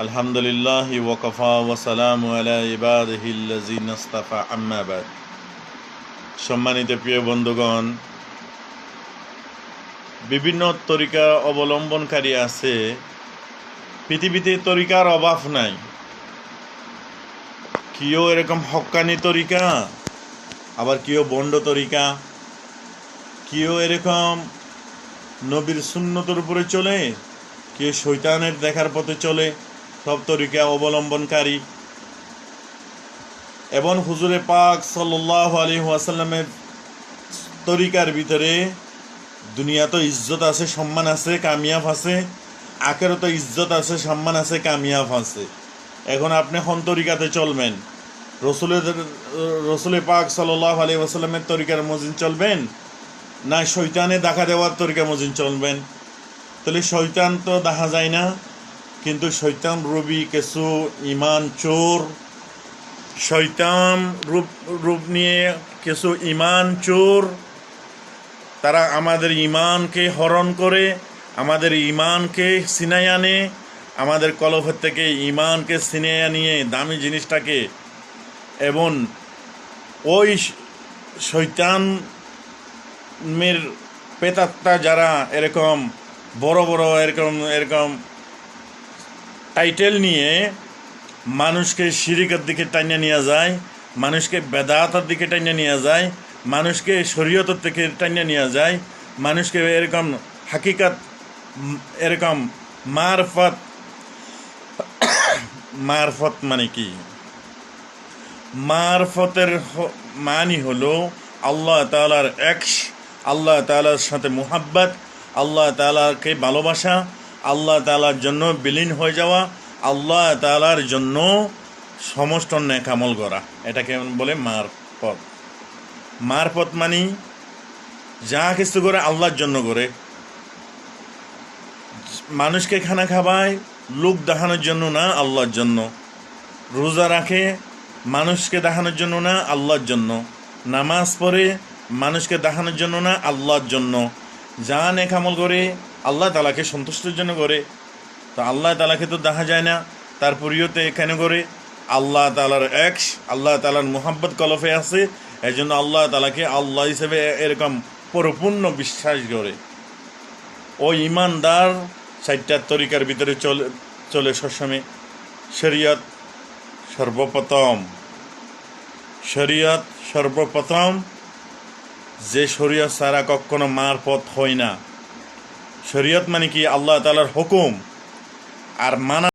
আলহামদুলিল্লাহ ওয়াকাফা ওয়াসালামু আলা ইবাদিহিল্লাযিনা ইসতাফা আম্মা বাদ। সম্মানিত প্রিয় বন্ধুগণ, বিভিন্ন তরিকা অবলম্বনকারী আছে। পৃথিবীতে তরিকার অভাব নাই। কেউ এরকম হক্কানি তরিকা, আবার কেউ বন্ড তরিকা, কেউ এরকম নবীর সুন্নতের উপরে চলে, কেউ শয়তানের দেখার পথে চলে। সব তরিকা অবলম্বনকারী। এবং হুজুরে পাক সাল্লাল্লাহু আলাইহি ওয়াসাল্লামের তরিকার ভিতরে দুনিয়াতে ইজ্জত আছে, সম্মান আছে, কামিয়াব আছে। আখিরাতে ইজ্জত আছে, সম্মান আছে, কামিয়াব আছে। এখন আপনি কোন তরিকাতে চলবেন? রসুলের পাক সাল্লাল্লাহু আলাইহি ওয়াসাল্লামের তরিকার মজিন চলবেন, না শয়তানে দেখা দেওয়ার তরিকা মজিন চলবেন? তাহলে শয়তান তো দেখা যায় না, কিন্তু শয়তান রূপী কিছু ইমান চোর, শয়তান রূপ নিয়ে কিছু ইমান চোর, তারা আমাদের ইমানকে হরণ করে, আমাদের ইমানকে ছিনাই আনে, আমাদের কলবের থেকে ইমানকে ছিনিয়ে আনিয়ে দামি জিনিসটাকে, এবং ওই শয়তানের প্রেতাত্মা যারা এরকম বড় বড় এরকম টাইটেল নিয়ে মানুষকে শিরিকের দিকে টাইনা নিয়ে যায়, মানুষকে বেদাতের দিকে টাইনা নিয়ে যায়, মানুষকে শরীয়তের থেকে টাইনা নিয়ে যায়, মানুষকে এরকম হাকিকাত, এরকম মারফত মানে কি? মারফতের মানি হলো আল্লাহ তাআলার একশ, আল্লাহ তাআলার সাথে মুহাব্বত, আল্লাহ তাআলাকে ভালোবাসা, আল্লাহ তাআলার জন্য বিলীন হয়ে যাওয়া, আল্লাহ তাআলার জন্য সমস্ত নেক আমল করা। এটাকে বলে মারফত। মারফত মানে যা কিছু করে আল্লাহর জন্য করে। মানুষকে খানা খাওয়ায় লোক দেখানোর জন্য না, আল্লাহর জন্য। রোজা রাখে মানুষকে দেখানোর জন্য না, আল্লাহর জন্য। নামাজ পড়ে মানুষকে দেখানোর জন্য না, আল্লাহর জন্য। যা নেক আমল করে আল্লাহ তাআলাকে সন্তুষ্টির জন্য করে। তো আল্লাহ তাআলাকে তো দেখা যায় না, তার পরিয়তে এখানে করে আল্লাহ তাআলার একশ, আল্লাহ তাআলার মুহাব্বত কলফে আছে। এই জন্য আল্লাহ তাআলাকে আল্লাহ হিসেবে এরকম পরিপূর্ণ বিশ্বাস করে। ও ইমানদার চারটার তরিকার ভিতরে চলে সবসময়। শরীয়ত সর্বপ্রথম, যে শরীয়ত ছাড়া কখনো মারফত হয় না। শরীয়ত মানে কি? আল্লাহ তাআলার হুকুম, আর মানা